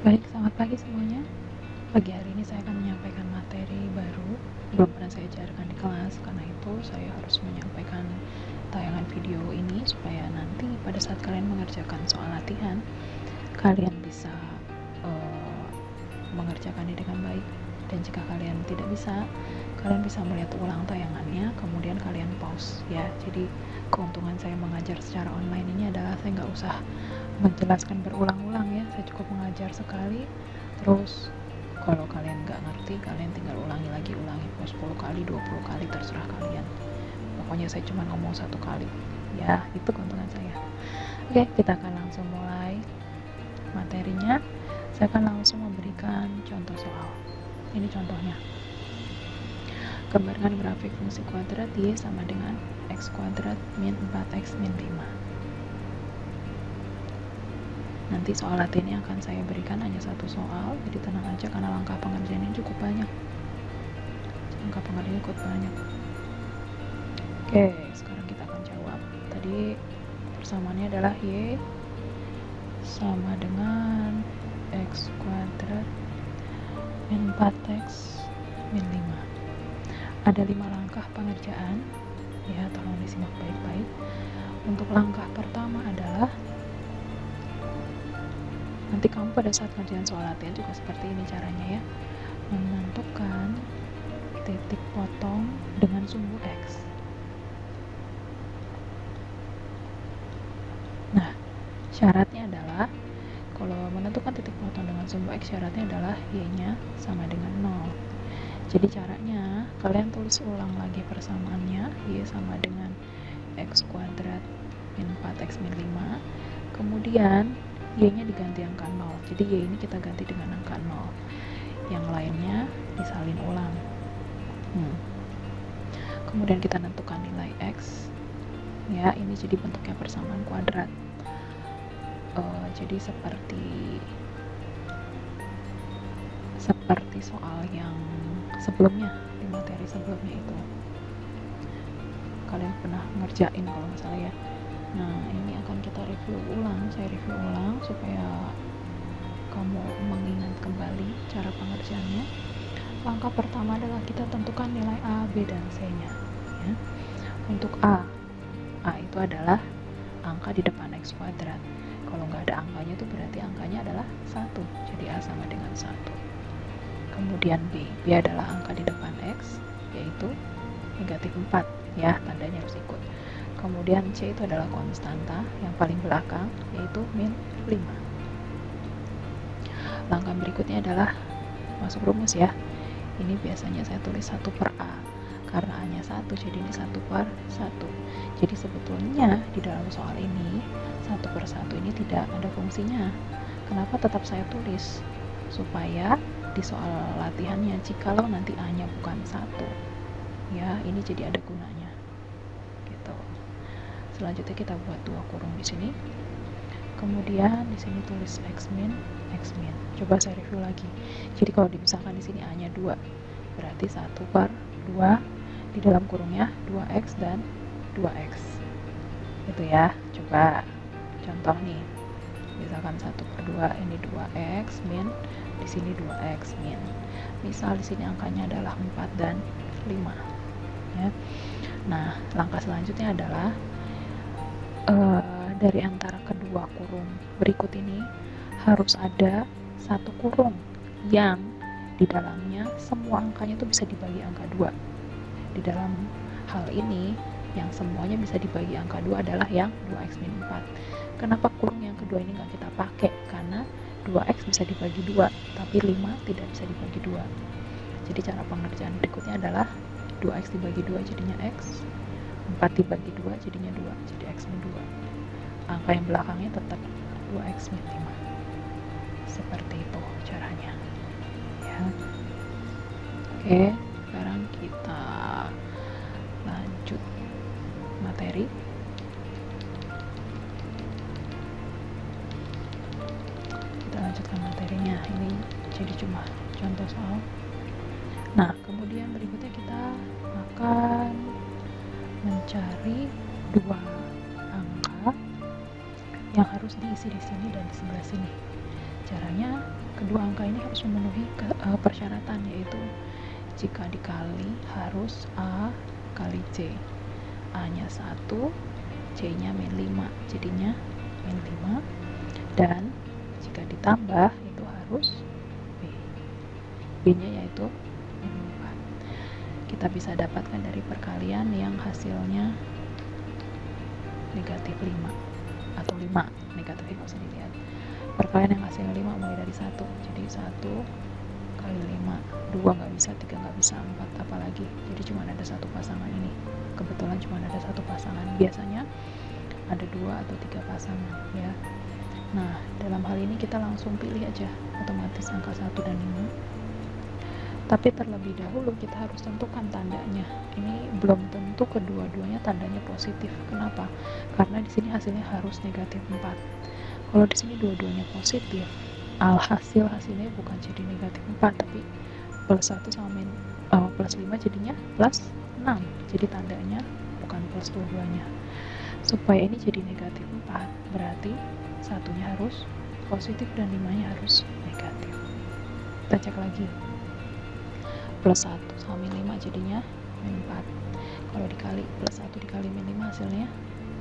Baik, selamat pagi semuanya. Pagi hari ini saya akan menyampaikan materi baru, belum pernah saya ajarkan di kelas. Karena itu saya harus menyampaikan tayangan video ini supaya nanti pada saat kalian mengerjakan soal latihan, kalian bisa mengerjakannya dengan baik. Dan jika kalian tidak bisa, kalian bisa melihat ulang tayangannya, kemudian kalian pause ya. Jadi keuntungan saya mengajar secara online ini adalah saya nggak usah menjelaskan berulang-ulang ya, saya cukup mengajar sekali. Terus kalau kalian nggak ngerti, kalian tinggal ulangi lagi, mau 10 kali, 20 kali, terserah kalian. Pokoknya saya cuma ngomong 1 kali ya, itu keuntungan saya. Oke, kita akan langsung mulai materinya. Saya akan langsung memberikan contoh soal. Ini contohnya. Gambarkan grafik fungsi kuadrat y sama dengan x kuadrat min 4x min 5. Nanti soal latihan yang akan saya berikan hanya 1 soal, jadi tenang aja karena langkah pengerjaan ini cukup banyak. Oke, sekarang kita akan jawab. Tadi persamaannya adalah y sama dengan x kuadrat min 4x min 5. Ada 5 langkah pengerjaan ya, tolong disimak baik-baik. Untuk langkah pertama adalah, nanti kamu pada saat ngerjain soal latihan juga seperti ini caranya ya, menentukan titik potong dengan sumbu x. Nah, syaratnya adalah kalau menentukan titik potong dengan sumbu x, syaratnya adalah y-nya sama dengan 0. Jadi caranya kalian tulis ulang lagi persamaannya, y sama dengan x kuadrat min 4x min 5. Kemudian y-nya diganti angka 0. Jadi y ini kita ganti dengan angka 0. Yang lainnya disalin ulang. Kemudian kita tentukan nilai x. Ya, ini jadi bentuknya persamaan kuadrat. Jadi seperti soal yang sebelumnya, di materi sebelumnya itu kalian pernah ngerjain kalau nggak salah ya. Nah, ini akan kita review ulang, saya review ulang supaya kamu mengingat kembali cara pengerjaannya. Langkah pertama adalah kita tentukan nilai A, B, dan C-nya ya. Untuk A itu adalah angka di depan x kuadrat. Kalau nggak ada angkanya itu berarti angkanya adalah 1, jadi A sama dengan 1. Kemudian B adalah angka di depan x, yaitu negatif 4 ya, tandanya harus ikut. Kemudian C itu adalah konstanta yang paling belakang, yaitu min 5. Langkah berikutnya adalah masuk rumus ya. Ini biasanya saya tulis 1 per A, karena A-nya 1, jadi ini 1 per 1. Jadi sebetulnya di dalam soal ini 1 per 1 ini tidak ada fungsinya. Kenapa tetap saya tulis? Supaya di soal latihannya, jikalau nanti A-nya bukan 1 ya, ini jadi ada gunanya gitu. Selanjutnya kita buat 2 kurung di sini. Kemudian di sini tulis x min. Coba saya review lagi. Jadi kalau misalkan di sini A-nya 2, berarti 1 per 2, di dalam kurungnya 2x dan 2x. Itu ya. Coba contoh nih. Misalkan 1 per 2 ini 2x min, di sini 2x min. Misal di sini angkanya adalah 4 dan 5 ya. Nah, langkah selanjutnya adalah dari antara kedua kurung berikut ini harus ada 1 kurung yang di dalamnya semua angkanya itu bisa dibagi angka 2. Di dalam hal ini yang semuanya bisa dibagi angka 2 adalah yang 2x min 4. Kenapa kurung yang kedua ini nggak kita pakai? Karena 2x bisa dibagi 2, tapi 5 tidak bisa dibagi 2. Jadi cara pengerjaan berikutnya adalah 2x dibagi 2 jadinya x, 4 dibagi 2 jadinya 2, jadi x min 2. Angka yang belakangnya tetap 2x min 5. Seperti itu caranya ya. Oke, sekarang kita lanjut materi. Kita lanjutkan materinya. Ini jadi cuma contoh soal. Nah, kemudian berikutnya kita akan mencari 2 angka yang harus diisi di sini dan di sebelah sini. Caranya kedua angka ini harus memenuhi persyaratan, yaitu jika dikali harus A kali C. A nya 1, C nya min 5, jadinya min 5. Dan jika ditambah itu harus B. B nya yaitu min 4. Kita bisa dapatkan dari perkalian yang hasilnya negatif 5 atau 5, negatifnya nggak usah dilihat. Perkalian yang hasilnya 5 mulai dari 1, jadi 1 kali 5, 2 nggak bisa, 3 nggak bisa, 4 apalagi, jadi cuma ada satu pasangan ini. Kebetulan cuma ada satu pasangan, biasanya ada 2 atau 3 pasangan ya. Nah, dalam hal ini kita langsung pilih aja otomatis angka 1 dan 5. Tapi terlebih dahulu kita harus tentukan tandanya. Ini belum tentu kedua-duanya tandanya positif. Kenapa? Karena di sini hasilnya harus negatif 4. Kalau di sini dua-duanya positif, hasilnya bukan jadi negatif 4, tapi plus 1 sama plus 5 jadinya plus 6. Jadi tandanya bukan plus dua-duanya. Supaya ini jadi negatif 4, berarti satunya harus positif dan 5-nya harus negatif. Kita cek lagi. Plus 1 sama min 5 jadinya min 4. Kalau dikali plus 1 dikali min 5 hasilnya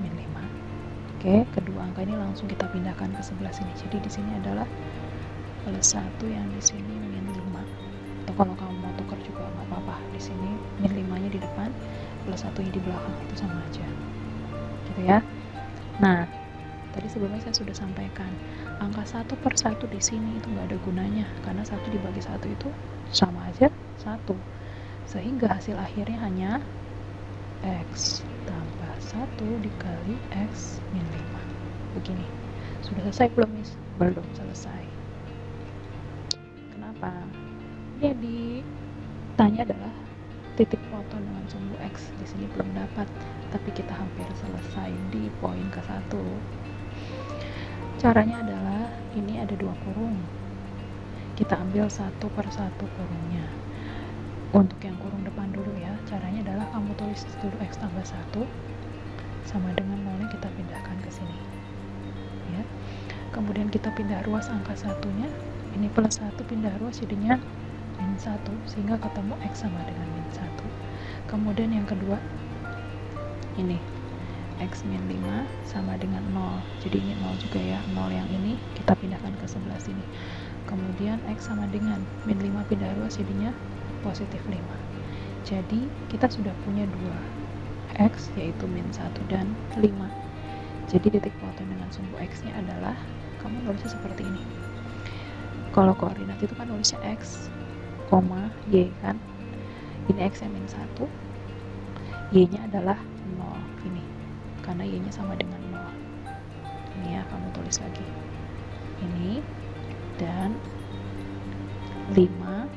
min 5. Oke, kedua angka ini langsung kita pindahkan ke sebelah sini. Jadi di sini adalah plus 1 yang di sini min 5. Atau kalau kamu mau tukar juga nggak apa-apa. Di sini min 5-nya di depan, plus 1-nya di belakang, itu sama aja. Gitu ya. Nah, tadi sebelumnya saya sudah sampaikan angka 1 per 1 di sini itu nggak ada gunanya, karena 1 dibagi 1 itu sama aja 1, sehingga hasil akhirnya hanya X tambah 1 dikali X min 5. Begini. Sudah selesai belum, Miss? Belum selesai. Kenapa? Ini yang ditanya adalah titik foto dengan sumbu X. Di sini belum dapat, tapi kita hampir selesai di poin ke-1. Caranya adalah ini ada 2 kurung. Kita ambil 1 per 1 kurungnya. Untuk yang kurung depan dulu ya, caranya adalah kamu tulis dulu X tambah 1 sama dengan nolnya kita pindahkan ke sini ya. Kemudian kita pindah ruas angka 1-nya, ini plus 1 pindah ruas jadinya min 1, sehingga ketemu X sama dengan min 1. Kemudian yang kedua ini X min 5 sama dengan 0, jadi ini 0 juga ya. 0 yang ini kita pindahkan ke sebelah sini. Kemudian X sama dengan min 5 pindah ruas jadinya positif 5. Jadi kita sudah punya 2 X, yaitu min 1 dan 5. Jadi titik foto dengan sumbu X nya adalah, kamu nulisnya seperti ini. Kalau koordinat itu kan nulisnya X, Y kan. Ini X nya min 1, Y nya adalah 0 ini, karena Y nya sama dengan 0. Ini ya, kamu tulis lagi ini, dan 5,0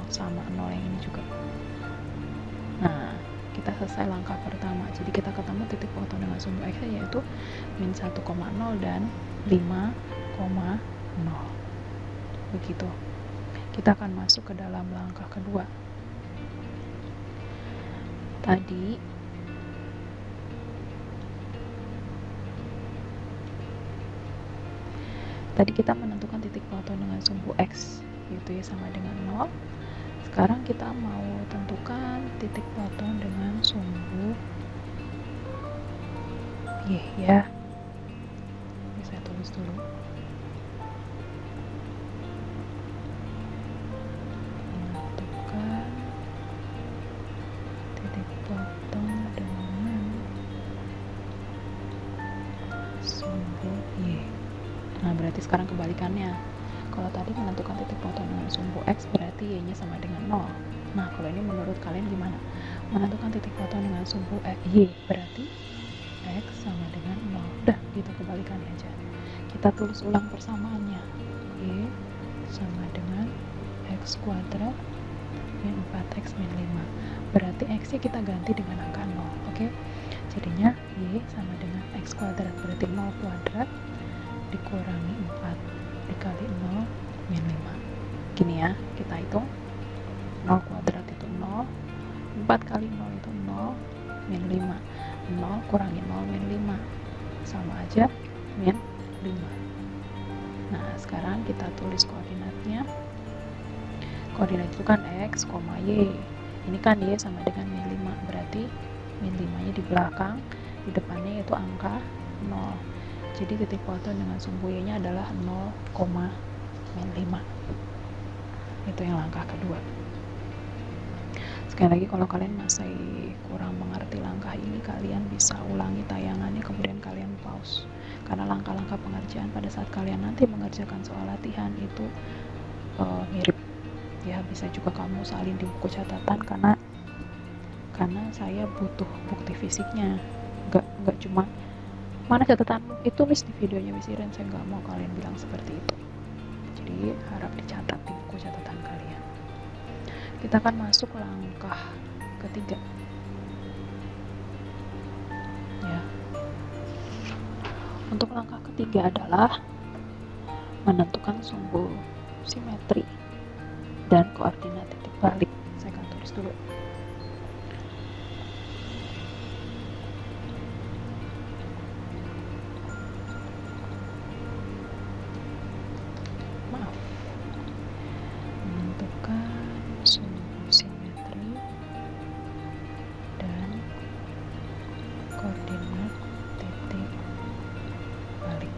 sama 0 yang ini juga. Nah, kita selesai langkah pertama. Jadi kita ketemu titik foto dengan sumbu X yaitu min 1,0 dan 5,0. Begitu. Kita akan masuk ke dalam langkah kedua. Tadi kita menentukan titik foto dengan sumbu X, yaitu ya sama dengan 0. Sekarang kita mau tentukan titik foto dengan sumbu Y ya. Ini saya tulis dulu. Menentukan titik foto dengan sumbu Y. Nah, berarti sekarang kebalikannya. Kalau tadi menentukan titik foto dengan sumbu X, berarti Y-nya sama dengan 0. Nah, kalau ini menurut kalian gimana? Menentukan titik foto dengan sumbu Y, berarti X sama dengan 0. Udah, gitu kebalikannya aja. Kita tulis ulang persamaannya. Y sama dengan X kuadrat min 4X min 5. Berarti X-nya kita ganti dengan angka 0, oke? Jadinya Y sama dengan X kuadrat, berarti 0 kuadrat dikurangi 4 dikali 0 min 5. Gini ya, kita hitung. 0 kuadrat itu 0, 4 kali 0 itu 0 min 5. 0 kurangi 0 min 5 sama aja min 5. Nah, sekarang kita tulis koordinatnya. Koordinat itu kan X, Y. Ini kan Y sama dengan min 5, berarti min 5 nya di belakang, di depannya itu angka 0. Jadi titik foto dengan sumbu Y nya adalah 0, min 5. Itu yang langkah kedua. Sekali lagi, kalau kalian masih kurang mengerti langkah ini, kalian bisa ulangi tayangannya, kemudian kalian pause. Karena langkah-langkah pengerjaan pada saat kalian nanti mengerjakan soal latihan itu mirip. Ya, bisa juga kamu salin di buku catatan, karena saya butuh bukti fisiknya. Nggak cuma mana catatanmu, itu tulis di videonya Miss Iren. Saya nggak mau kalian bilang seperti itu. Jadi harap dicatat di buku catatan kalian. Kita akan masuk langkah ketiga. Ya. Untuk langkah ketiga adalah menentukan sumbu simetri dan koordinat titik balik. Saya akan tulis dulu. Maaf. Menentukan sumbu simetri dan koordinat titik balik.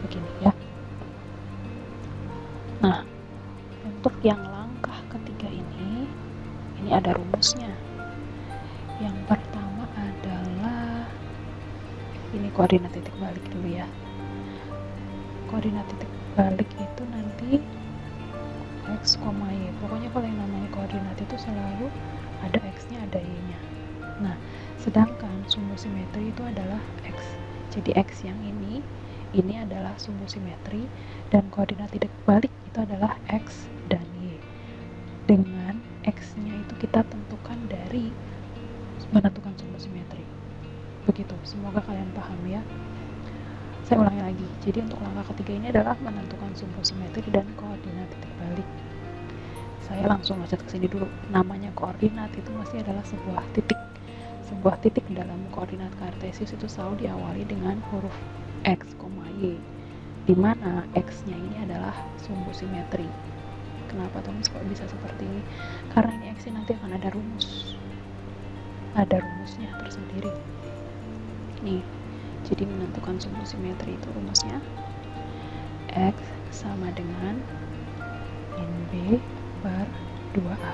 Begini ya. Nah, untuk yang langkah ketiga ini ada rumusnya. Yang pertama adalah ini koordinat titik balik dulu ya. Koordinat titik balik itu nanti X, Y. Pokoknya kalau yang namanya koordinat itu selalu ada X-nya, ada Y-nya. Nah, sedangkan sumbu simetri itu adalah X. Jadi X yang ini adalah sumbu simetri, dan koordinat titik balik itu adalah X dan Y. Dengan X-nya itu kita tentukan dari menentukan sumbu simetri. Begitu, semoga kalian paham ya. Saya ulangi lagi. Jadi untuk langkah ketiga ini adalah menentukan sumbu simetri dan koordinat titik balik. Saya langsung loncat ke sini dulu. Namanya koordinat itu masih adalah sebuah titik. Sebuah titik dalam koordinat kartesius itu selalu diawali dengan huruf X, Y, di mana X-nya ini adalah sumbu simetri. Kenapa Thomas kok bisa seperti ini? Karena ini X nanti akan ada rumus. Ada rumusnya tersendiri. Nih, jadi menentukan sumbu simetri itu rumusnya X sama dengan min B per 2A.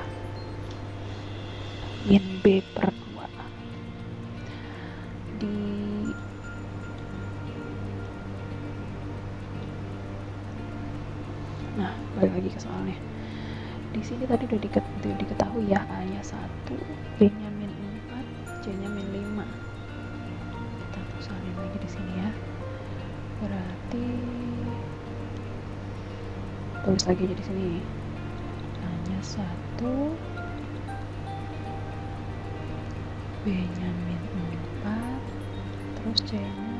Min B per 2A. Nah, balik lagi ke soalnya. Di sini tadi udah diketahui ya, A-nya 1, B-nya min 4, C-nya min 5. Kita tuh salin lagi di sini ya. Berarti tulis lagi aja di sini. A-nya 1, B-nya min 4, terus C-nya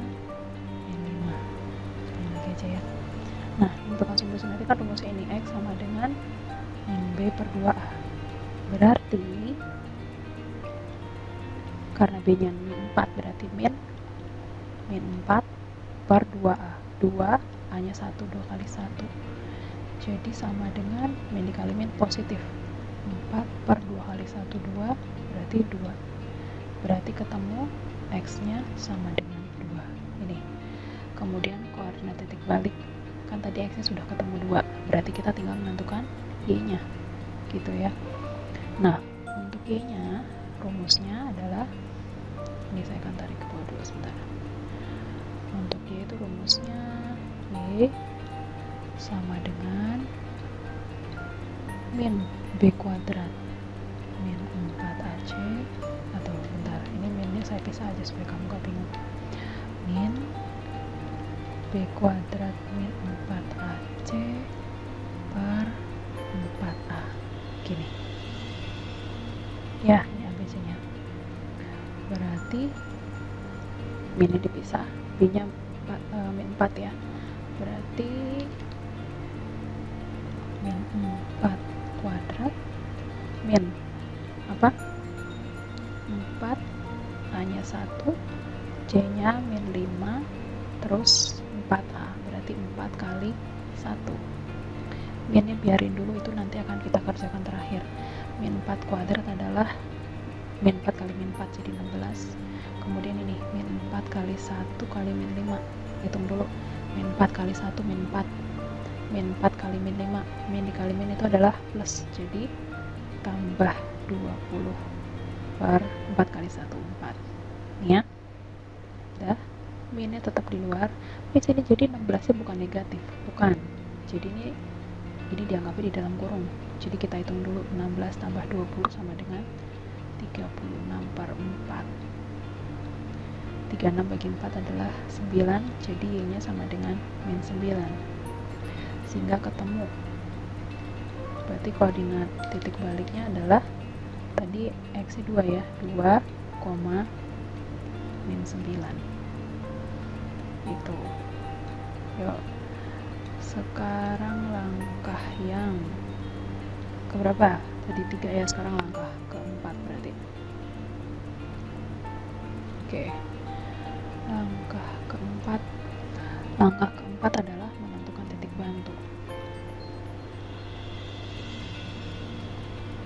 min 5. Salin lagi aja ya. Nah, menentukan sumbu simetri kan rumusnya ini X sama dengan min B per 2A. Berarti karena B nya min 4 berarti min 4 per 2A. 2 A nya 1, 2 kali 1. Jadi sama dengan min dikali min positif. 4 per 2 kali 1, 2 berarti 2. Berarti ketemu X nya sama dengan 2. Ini. Kemudian koordinat titik balik. Kan tadi X-nya sudah ketemu 2, berarti kita tinggal menentukan Y-nya, gitu ya. Nah, untuk Y-nya, rumusnya adalah, ini saya akan tarik ke bawah dulu sebentar. Untuk Y itu rumusnya Y sama dengan min B kuadrat min 4AC, atau bentar, ini minnya saya pisah aja supaya kamu gak bingung. Min B kuadrat min 4AC per 4A. Gini. Ya, ini ABC-nya. Berarti min-nya dipisah, B-nya min 4 ya. Berarti min 4 kuadrat min apa? 4 A-nya 1, C-nya min 5, terus 4A, berarti 4 kali 1. Minnya biarin dulu, itu nanti akan kita kerjakan terakhir. Min 4 kuadrat adalah min 4 kali min 4 jadi 16. Kemudian ini min 4 kali 1 kali min 5, hitung dulu. Min 4 kali 1 min 4, min 4 kali min 5, min dikali min itu adalah plus, jadi tambah 20 per 4 kali 1 4. Nih ya, udah, minnya tetap di luar. Di sini jadi 16 nya bukan negatif, bukan, jadi ini dianggapnya di dalam kurung. Jadi kita hitung dulu, 16 tambah 20 sama dengan 36 per 4. 36 bagi 4 adalah 9, jadi Y nya sama dengan min 9, sehingga ketemu. Berarti koordinat titik baliknya adalah tadi X 2 ya, 2, min 9 itu. Yuk, sekarang langkah yang keberapa? Tadi 3 ya, sekarang langkah keempat berarti. Oke, langkah keempat adalah menentukan titik bantu.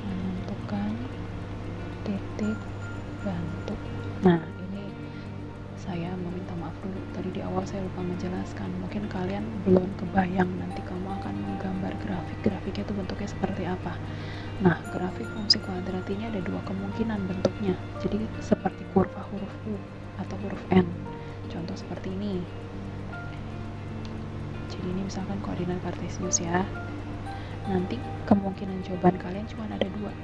Menentukan titik bantu. Nah, ini saya meminta maaf dulu, tadi di awal saya lupa menjelaskan. Mungkin kalian belum kebayang nanti kamu akan menggambar grafiknya itu bentuknya seperti apa. Nah, grafik fungsi kuadrat ini ada dua kemungkinan bentuknya. Jadi seperti kurva huruf U atau huruf N. Contoh seperti ini. Jadi ini misalkan koordinat kartesius ya. Nanti kemungkinan jawaban kalian cuma ada dua.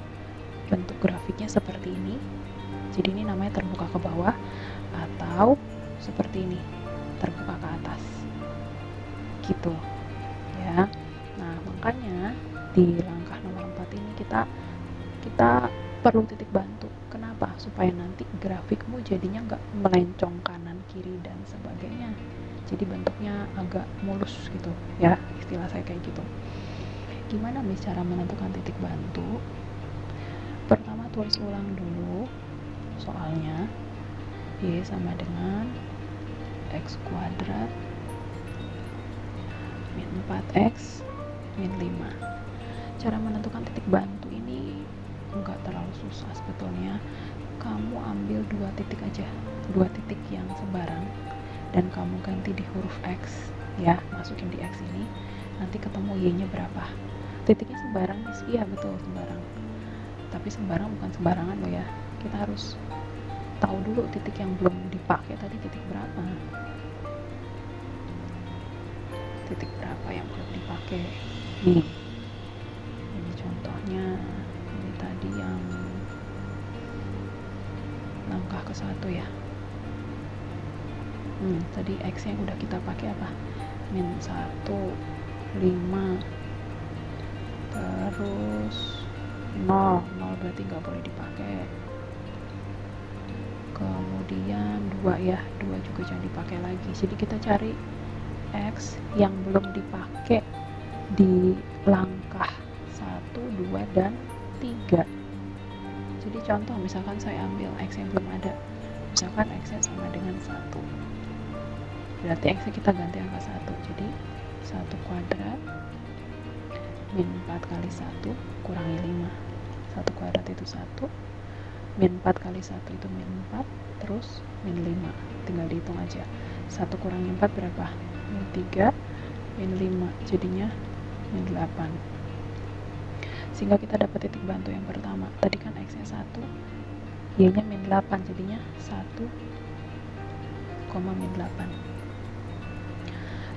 Bentuk grafiknya seperti ini. Jadi ini namanya terbuka ke bawah, atau seperti ini, terbuka ke atas. Gitu. Ya. Nah, makanya di langkah nomor 4 ini kita perlu titik bantu. Kenapa? Supaya nanti grafikmu jadinya nggak melencong kanan kiri dan sebagainya. Jadi bentuknya agak mulus gitu ya, istilah saya kayak gitu. Gimana cara menentukan titik bantu? Pertama tulis ulang dulu soalnya. Y sama dengan X kuadrat min 4X min 5. Cara menentukan titik bantu ini enggak terlalu susah sebetulnya. Kamu ambil dua titik aja, dua titik yang sembarang, dan kamu ganti di huruf X ya, masukin di X ini, nanti ketemu Y nya berapa. Titiknya sembarang, iya betul sembarang, tapi sembarang bukan sembarangan loh ya. Kita harus tahu dulu titik yang belum dipakai tadi titik berapa, titik berapa yang belum dipakai. Nih, ini contohnya, ini tadi yang langkah ke 1 ya. Tadi X yang udah kita pakai apa? Min 1, 5, terus 0 berarti nggak boleh dipakai. Kemudian 2 ya, 2 juga jangan dipakai lagi. Jadi kita cari X yang belum dipakai di langkah 1, 2, dan 3. Jadi contoh misalkan saya ambil X yang belum ada, misalkan X nya sama dengan 1, berarti X nya kita ganti angka 1, jadi 1 kuadrat min 4 kali 1 kurangi 5. 1 kuadrat itu 1, min 4 kali 1 itu min 4, terus min 5, tinggal dihitung aja. 1 kurangi 4 berapa? Min 3, min 5, jadinya min 8. Sehingga kita dapat titik bantu yang pertama. Tadi kan X nya 1, Y nya min 8, jadinya 1, min 8.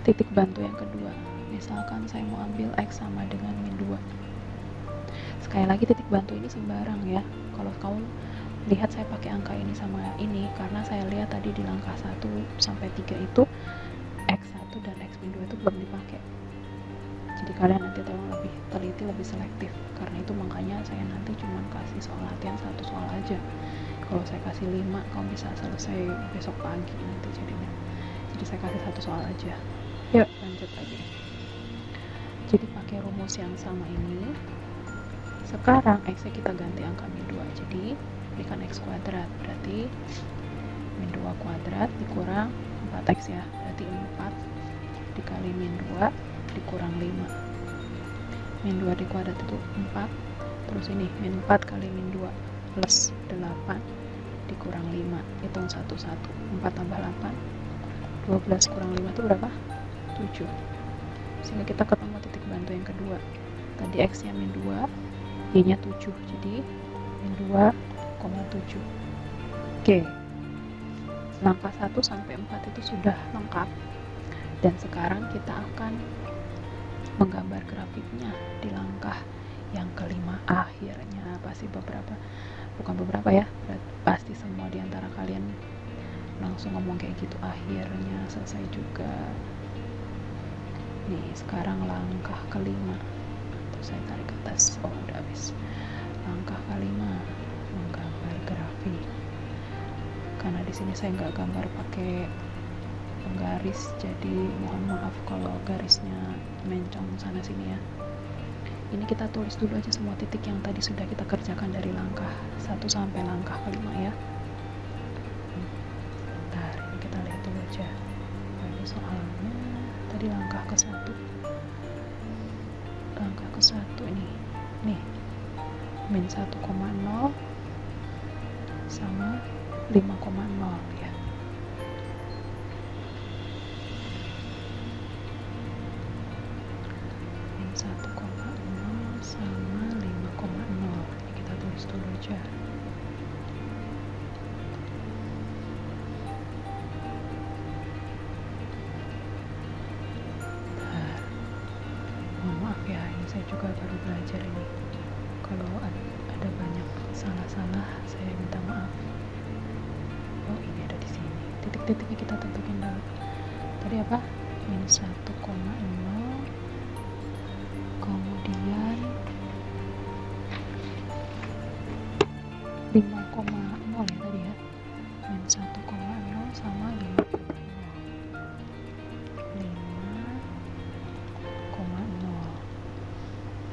Titik bantu yang kedua, misalkan saya mau ambil X sama dengan min 2. Sekali lagi titik bantu ini sembarang ya. Kalau kamu lihat saya pakai angka ini sama ini, karena saya lihat tadi di langkah 1 sampai 3 itu X1 dan X min 2 itu belum dipakai. Jadi kalian nanti tolong lebih teliti, lebih selektif. Karena itu makanya saya nanti cuma kasih soal latihan 1 soal aja. Kalau saya kasih 5, kamu bisa selesai besok pagi nanti jadinya. Jadi saya kasih 1 soal aja. Yuk lanjut lagi. Jadi pakai rumus yang sama ini. Sekarang X nya kita ganti angka min 2. Jadi ini kan X kuadrat, berarti min 2 kuadrat dikurang 4X ya, berarti 4 dikali min 2 dikurang 5. Min 2 di kuadrat itu 4. Terus ini min 4 kali min 2 plus 8 dikurang 5. Hitung 1-1. 4 tambah 8. 12 kurang 5 itu berapa? 7. Sehingga kita ketemu titik bantu yang kedua. Tadi X nya min 2, Y nya 7. Jadi min 2,7. Oke. Langkah 1 sampai 4 itu sudah lengkap. Dan sekarang kita akan menggambar grafiknya di langkah yang kelima. Akhirnya pasti bukan beberapa ya, pasti semua di antara kalian langsung ngomong kayak gitu, akhirnya selesai juga. Nih sekarang langkah kelima. Terus saya tarik ke atas. Oh udah habis. Langkah kelima, menggambar grafik. Karena di sini saya nggak gambar pakai penggaris, jadi mohon maaf kalau garisnya mencong sana sini ya. Ini kita tulis dulu aja semua titik yang tadi sudah kita kerjakan dari langkah 1 sampai langkah kelima ya. Bentar, ini kita lihat dulu aja. Ini soalnya tadi langkah ke-1. Langkah ke-1 ini. Nih. Min 1,0 sama 5,0 ya. Min 1,0 sama 5,0. Ini kita tulis dulu aja. Bentar. Mohon maaf ya, ini saya juga baru belajar ini. Kalau ada banyak salah-salah, saya minta maaf. Oh ini ada di sini. Titik-titiknya kita tentuin dulu. Tadi apa? Min 1,0, kemudian 5,0 ya tadi ya. Min 1,0 sama 5,0. 5,0.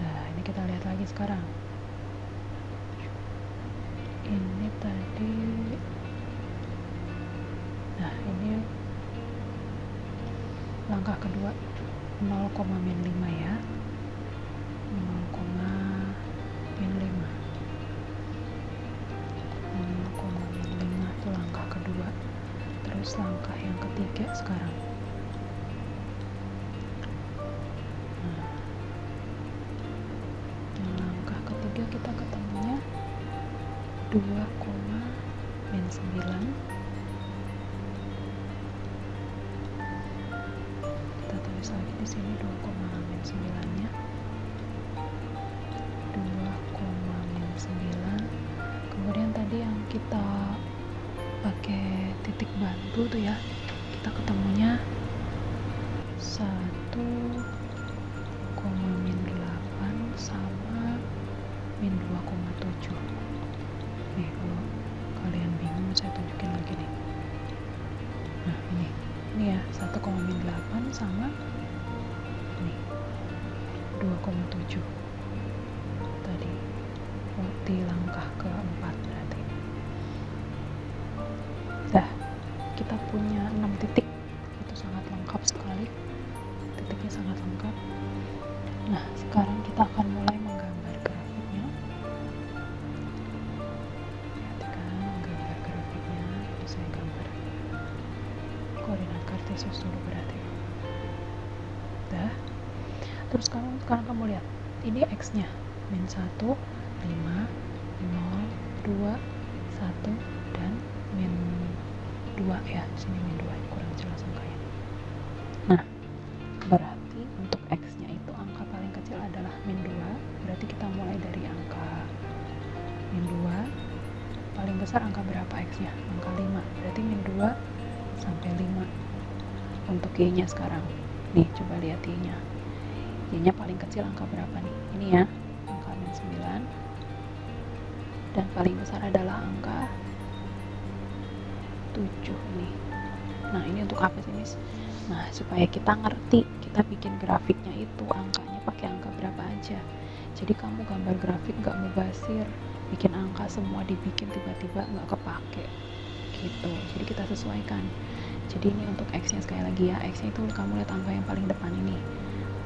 Nah ini kita lihat lagi sekarang. Ini tadi, nah ini langkah kedua 0,-5 ya. 0,-5 itu langkah kedua. Terus langkah yang ketiga sekarang. Nah, langkah ketiga kita ketemunya 2,-9. Kita tulis lagi di sini 2,-9 nya. 2,-9. Kemudian tadi yang kita pakai titik bantu tuh ya, kita ketemunya 1,-8 sama min 2,7. Nih kalau kalian bingung saya tunjukin lagi nih. Nah ini ya 1,-8 sama nih 2,7 tadi di langkah keempat. Berarti dah kita punya 6 titik. Itu sangat lengkap sekali, titiknya sangat lengkap. Nah sekarang kita akan mulai menggambar grafiknya. Perhatikan menggambar grafiknya. Ini saya gambar koordinat kartesius dulu berarti. Dah. Terus sekarang kamu lihat ini X nya min 1, 5, 0, 2, 1 dan min 2 ya. Sini min 2, ini kurang jelas angkanya. Nah berarti untuk X nya itu angka paling kecil adalah min 2. Berarti kita mulai dari angka min 2. Paling besar angka berapa X nya? Angka 5. Berarti min 2 sampai 5. Untuk Y nya sekarang nih coba lihat Y nya. Y nya paling kecil angka berapa nih? Ini ya, angka min 9. Dan paling besar adalah angka 7 nih. Nah ini untuk apa sih Miss? Nah supaya kita ngerti, kita bikin grafiknya itu angkanya pakai angka berapa aja. Jadi kamu gambar grafik gak mubazir, bikin angka semua dibikin tiba-tiba gak kepake gitu. Jadi kita sesuaikan. Jadi ini untuk X nya sekali lagi ya, X nya itu kamu lihat angka yang paling depan ini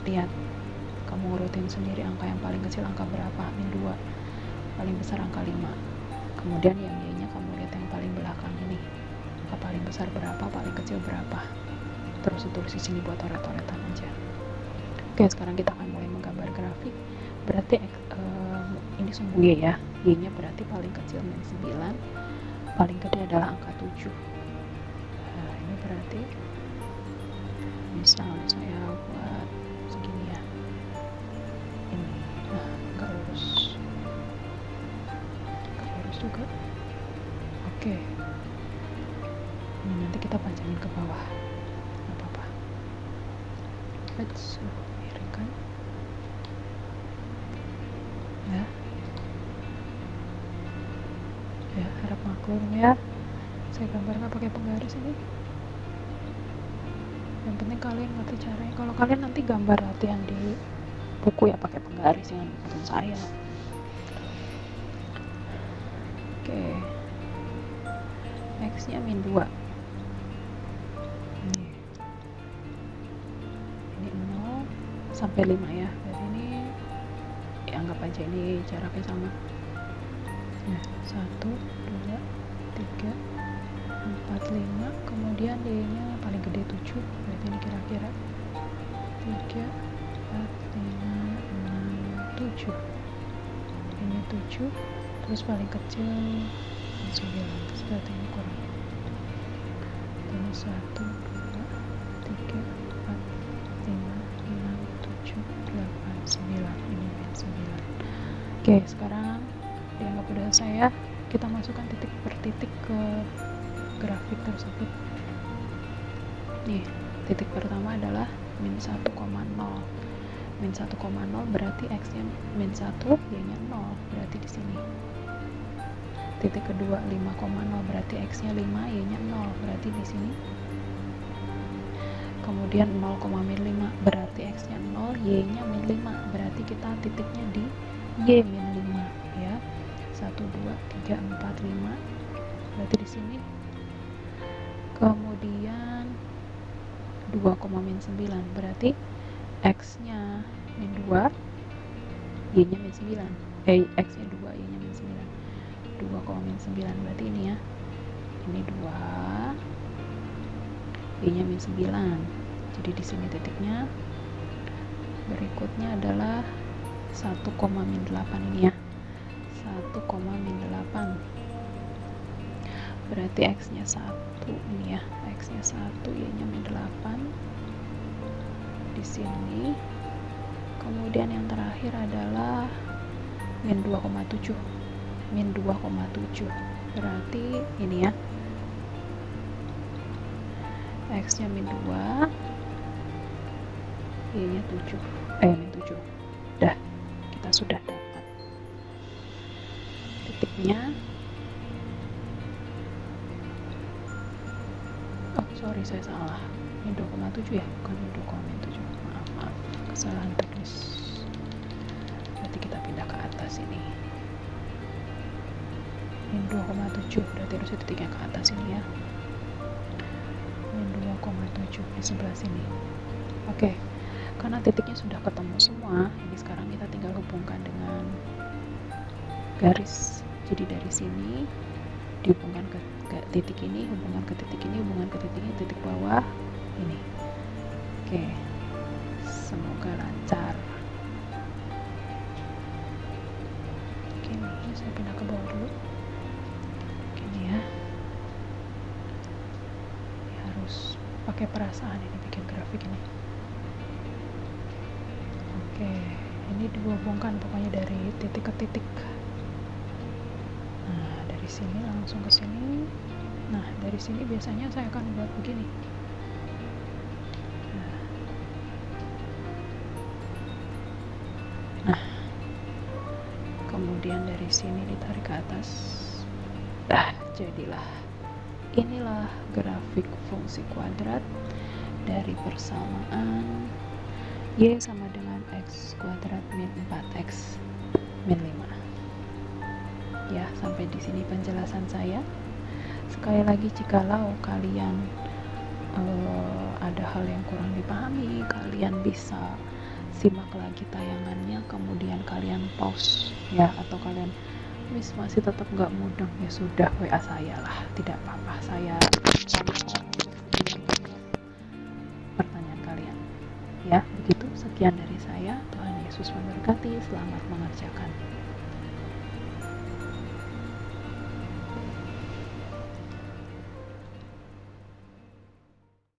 lihat, kamu urutin sendiri angka yang paling kecil angka berapa, min 2, paling besar angka 5. Kemudian yang y-nya kamu lihat yang paling belakang ini, angka paling besar berapa, paling kecil berapa. Terus ditulis di sini buat coret-coretan aja. Oke, sekarang kita akan mulai menggambar grafik. Berarti ini sungguh ya, y-nya berarti paling kecil min 9, paling gede adalah angka 7. Nah, ini berarti misal saya buat segini ya, ini nggak lurus juga. Oke, ini nanti kita panjangin ke bawah, nggak apa-apa. Let's miringkan ya, harap maklum ya, saya gambar nggak pakai penggaris ini. Yang penting kalian ngerti caranya. Kalau kalian nanti gambar latihan di buku ya pakai penggaris, jangan ikutin saya. Oke, X nya min 2, ini 0 sampai 5 ya, jadi ini ya, anggap aja ini jaraknya sama. Nah, 1, 2, 3, 4, 5, kemudian D nya paling gede 7, berarti ini kira-kira 3, 4, 5, 6, 7, ini 7, terus paling kecil 9, berarti ini kurang. Terus 1, 2, 3, 4, 5, 6, 7, 8, 9, ini min 9. Oke, sekarang dianggap udah saya, kita masukkan titik per titik ke grafik tersebut. Nih, titik pertama adalah min 1,0. Min 1,0 berarti X nya min 1, Y nya 0, berarti di sini. Titik kedua 5,0 berarti X nya 5, Y nya 0, berarti di sini. Kemudian 0,-5 berarti X nya 0, Y nya min 5, berarti kita titiknya di Y min 5 ya. 1, 2, 3, 4, 5, berarti di sini. Kemudian 2,-9 berarti X nya min 2, Y nya min 9, X nya 2, Y nya min 9, 2,-9 berarti ini ya, ini 2, Y nya min 9, jadi di sini titiknya. Berikutnya adalah 1,-8 ini ya, 1,-8 berarti X nya 1 ini ya, X nya 1, Y nya min 8 di sini. Kemudian yang terakhir adalah min 2,7, min 2,7 berarti ini ya, X nya min 2, Y nya 7, min 7. Dah, kita sudah dapat titiknya. Oh sorry, saya salah, min 2,7 ya, bukan min 2,7, maaf, kesalahan teknis. Berarti kita pindah ke atas ini, min 2,7 berarti harusnya titiknya ke atas ini ya, min 2,7 di sebelah sini. Oke, karena titiknya sudah ketemu semua, ini sekarang kita tinggal hubungkan dengan garis. Jadi dari sini dihubungkan ke titik ini, hubungan ke titik ini, hubungan ke titik ini, titik bawah ini. Oke, semoga lancar. Oke, ini saya pindah ke bawah dulu. Gini ya, ini harus pakai perasaan ini bikin grafik ini. Oke, ini dihubungkan pokoknya dari titik ke titik. Nah, dari sini langsung ke sini. Nah, dari sini biasanya saya akan buat begini. Nah, kemudian dari sini ditarik ke atas. Nah, jadilah. Inilah grafik fungsi kuadrat dari persamaan Y sama dengan X kuadrat min 4X min 5. Ya, sampai di sini penjelasan saya. Sekali lagi, jikalau kalian ada hal yang kurang dipahami, kalian bisa simak lagi tayangannya, kemudian kalian pause ya, atau kalian masih tetap nggak mudeng, ya sudah, WA saya lah, tidak apa-apa, saya pertanyaan kalian ya. Begitu, sekian dari saya. Tuhan Yesus memberkati. Selamat mengerjakan.